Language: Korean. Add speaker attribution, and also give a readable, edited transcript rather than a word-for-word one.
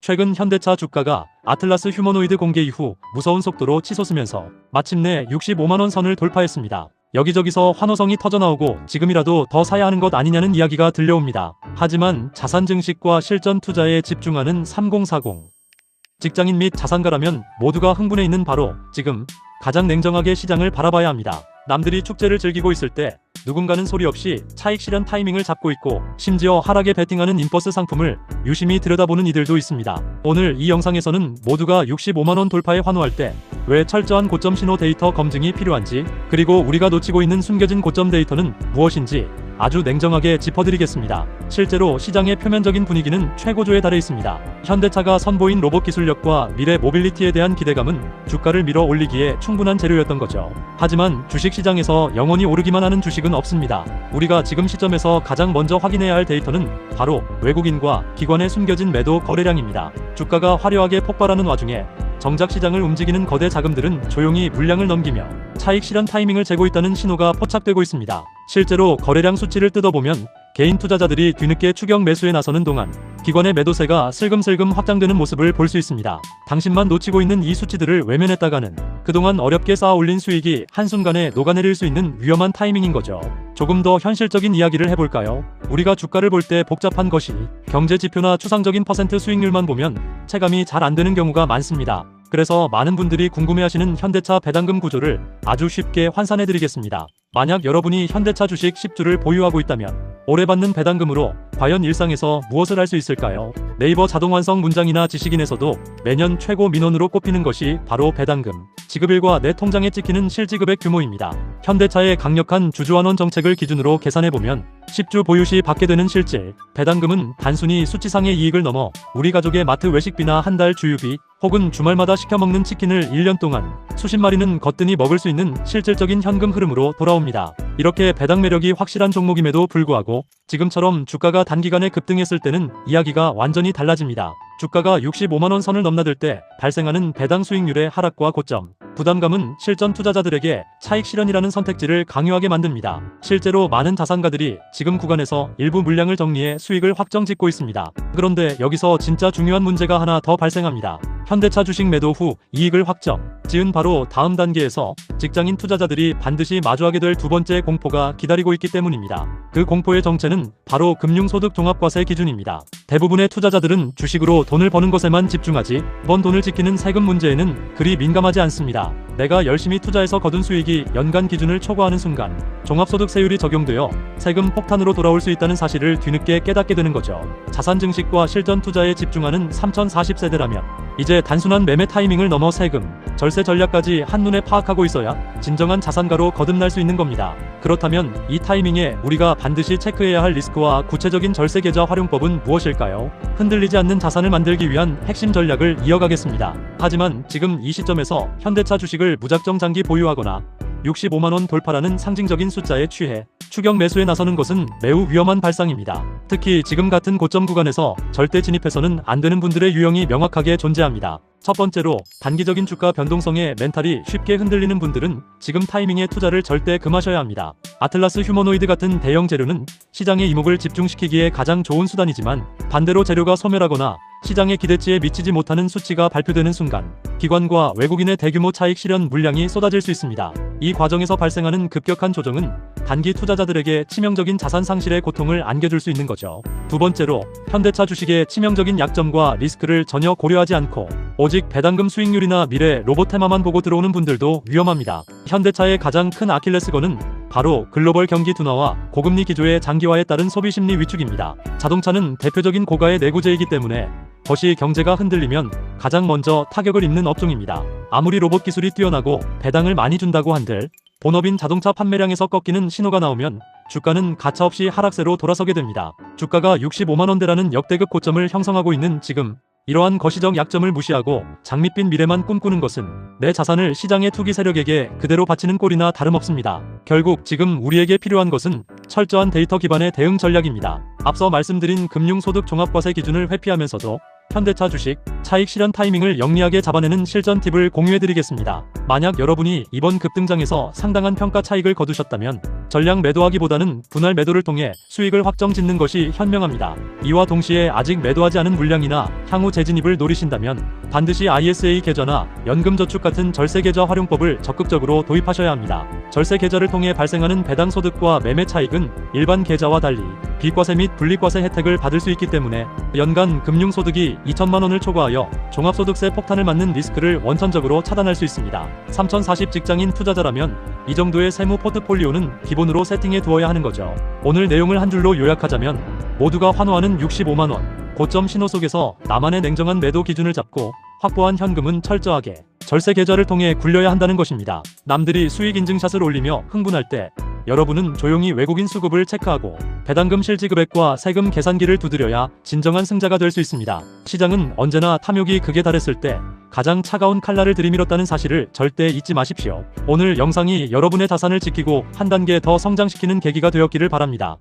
Speaker 1: 최근 현대차 주가가 아틀라스 휴머노이드 공개 이후 무서운 속도로 치솟으면서 마침내 65만원 선을 돌파했습니다. 여기저기서 환호성이 터져나오고 지금이라도 더 사야 하는 것 아니냐는 이야기가 들려옵니다. 하지만 자산 증식과 실전 투자에 집중하는 3040 직장인 및 자산가라면 모두가 흥분해 있는 바로 지금 가장 냉정하게 시장을 바라봐야 합니다. 남들이 축제를 즐기고 있을 때 누군가는 소리 없이 차익 실현 타이밍을 잡고 있고 심지어 하락에 베팅하는 인버스 상품을 유심히 들여다보는 이들도 있습니다. 오늘 이 영상에서는 모두가 65만원 돌파에 환호할 때 왜 철저한 고점 신호 데이터 검증이 필요한지, 그리고 우리가 놓치고 있는 숨겨진 고점 데이터는 무엇인지 아주 냉정하게 짚어드리겠습니다. 실제로 시장의 표면적인 분위기는 최고조에 달해 있습니다. 현대차가 선보인 로봇 기술력과 미래 모빌리티에 대한 기대감은 주가를 밀어 올리기에 충분한 재료였던 거죠. 하지만 주식시장에서 영원히 오르기만 하는 주식은 없습니다. 우리가 지금 시점에서 가장 먼저 확인해야 할 데이터는 바로 외국인과 기관의 숨겨진 매도 거래량입니다. 주가가 화려하게 폭발하는 와중에 정작 시장을 움직이는 거대 자금들은 조용히 물량을 넘기며 차익 실현 타이밍을 재고 있다는 신호가 포착되고 있습니다. 실제로 거래량 수치를 뜯어보면 개인 투자자들이 뒤늦게 추격 매수에 나서는 동안 기관의 매도세가 슬금슬금 확장되는 모습을 볼 수 있습니다. 당신만 놓치고 있는 이 수치들을 외면했다가는 그동안 어렵게 쌓아 올린 수익이 한순간에 녹아내릴 수 있는 위험한 타이밍인 거죠. 조금 더 현실적인 이야기를 해볼까요? 우리가 주가를 볼 때 복잡한 것이 경제 지표나 추상적인 퍼센트 수익률만 보면 체감이 잘 안 되는 경우가 많습니다. 그래서 많은 분들이 궁금해하시는 현대차 배당금 구조를 아주 쉽게 환산해드리겠습니다. 만약 여러분이 현대차 주식 10주를 보유하고 있다면 올해 받는 배당금으로 과연 일상에서 무엇을 할 수 있을까요? 네이버 자동완성 문장이나 지식인에서도 매년 최고 민원으로 꼽히는 것이 바로 배당금 지급일과 내 통장에 찍히는 실지급액 규모입니다. 현대차의 강력한 주주환원 정책을 기준으로 계산해보면 10주 보유 시 받게 되는 실질 배당금은 단순히 수치상의 이익을 넘어 우리 가족의 마트 외식비나 한 달 주유비 혹은 주말마다 시켜먹는 치킨을 1년 동안 수십 마리는 거뜬히 먹을 수 있는 실질적인 현금 흐름으로 돌아옵니다. 이렇게 배당 매력이 확실한 종목임에도 불구하고 지금처럼 주가가 단기간에 급등했을 때는 이야기가 완전히 달라집니다. 주가가 65만원 선을 넘나들 때 발생하는 배당 수익률의 하락과 고점 부담감은 실전 투자자들에게 차익 실현이라는 선택지를 강요하게 만듭니다. 실제로 많은 자산가들이 지금 구간에서 일부 물량을 정리해 수익을 확정 짓고 있습니다. 그런데 여기서 진짜 중요한 문제가 하나 더 발생합니다. 현대차 주식 매도 후 이익을 확정 지은 바로 다음 단계에서 직장인 투자자들이 반드시 마주하게 될 두 번째 공포가 기다리고 있기 때문입니다. 그 공포의 정체는 바로 금융소득 종합과세 기준입니다. 대부분의 투자자들은 주식으로 돈을 버는 것에만 집중하지 번 돈을 지키는 세금 문제에는 그리 민감하지 않습니다. 내가 열심히 투자해서 거둔 수익이 연간 기준을 초과하는 순간 종합소득세율이 적용되어 세금 폭탄으로 돌아올 수 있다는 사실을 뒤늦게 깨닫게 되는 거죠. 자산 증식과 실전 투자에 집중하는 3040세대라면 이제 단순한 매매 타이밍을 넘어 세금, 절세 전략까지 한눈에 파악하고 있어야 진정한 자산가로 거듭날 수 있는 겁니다. 그렇다면 이 타이밍에 우리가 반드시 체크해야 할 리스크와 구체적인 절세 계좌 활용법은 무엇일까요? 흔들리지 않는 자산을 만들기 위한 핵심 전략을 이어가겠습니다. 하지만 지금 이 시점에서 현대차 주식을 무작정 장기 보유하거나 65만원 돌파라는 상징적인 숫자에 취해 추격 매수에 나서는 것은 매우 위험한 발상입니다. 특히 지금 같은 고점 구간에서 절대 진입해서는 안 되는 분들의 유형이 명확하게 존재합니다. 첫 번째로 단기적인 주가 변동성에 멘탈이 쉽게 흔들리는 분들은 지금 타이밍에 투자를 절대 금하셔야 합니다. 아틀라스 휴머노이드 같은 대형 재료는 시장의 이목을 집중시키기에 가장 좋은 수단이지만 반대로 재료가 소멸하거나 시장의 기대치에 미치지 못하는 수치가 발표되는 순간 기관과 외국인의 대규모 차익 실현 물량이 쏟아질 수 있습니다. 이 과정에서 발생하는 급격한 조정은 단기 투자자들에게 치명적인 자산 상실의 고통을 안겨줄 수 있는 거죠. 두 번째로 현대차 주식의 치명적인 약점과 리스크를 전혀 고려하지 않고 오직 배당금 수익률이나 미래 로봇 테마만 보고 들어오는 분들도 위험합니다. 현대차의 가장 큰 아킬레스건은 바로 글로벌 경기 둔화와 고금리 기조의 장기화에 따른 소비 심리 위축입니다. 자동차는 대표적인 고가의 내구재이기 때문에 거시 경제가 흔들리면 가장 먼저 타격을 입는 업종입니다. 아무리 로봇 기술이 뛰어나고 배당을 많이 준다고 한들 본업인 자동차 판매량에서 꺾이는 신호가 나오면 주가는 가차없이 하락세로 돌아서게 됩니다. 주가가 65만원대라는 역대급 고점을 형성하고 있는 지금 이러한 거시적 약점을 무시하고 장밋빛 미래만 꿈꾸는 것은 내 자산을 시장의 투기 세력에게 그대로 바치는 꼴이나 다름없습니다. 결국 지금 우리에게 필요한 것은 철저한 데이터 기반의 대응 전략입니다. 앞서 말씀드린 금융소득 종합과세 기준을 회피하면서도 현대차 주식 차익 실현 타이밍을 영리하게 잡아내는 실전 팁을 공유해드리겠습니다. 만약 여러분이 이번 급등장에서 상당한 평가 차익을 거두셨다면 전량 매도하기보다는 분할 매도를 통해 수익을 확정 짓는 것이 현명합니다. 이와 동시에 아직 매도하지 않은 물량이나 향후 재진입을 노리신다면 반드시 ISA 계좌나 연금저축 같은 절세계좌 활용법을 적극적으로 도입하셔야 합니다. 절세계좌를 통해 발생하는 배당 소득과 매매 차익은 일반 계좌와 달리 비과세 및 분리과세 혜택을 받을 수 있기 때문에 연간 금융소득이 2천만 원을 초과하여 종합소득세 폭탄을 맞는 리스크를 원천적으로 차단할 수 있습니다. 3040 직장인 투자자라면 이 정도의 세무 포트폴리오는 기본으로 세팅해 두어야 하는 거죠. 오늘 내용을 한 줄로 요약하자면 모두가 환호하는 65만 원 고점 신호 속에서 나만의 냉정한 매도 기준을 잡고 확보한 현금은 철저하게 절세 계좌를 통해 굴려야 한다는 것입니다. 남들이 수익 인증샷을 올리며 흥분할 때 여러분은 조용히 외국인 수급을 체크하고 배당금 실지급액과 세금 계산기를 두드려야 진정한 승자가 될 수 있습니다. 시장은 언제나 탐욕이 극에 달했을 때 가장 차가운 칼날을 들이밀었다는 사실을 절대 잊지 마십시오. 오늘 영상이 여러분의 자산을 지키고 한 단계 더 성장시키는 계기가 되었기를 바랍니다.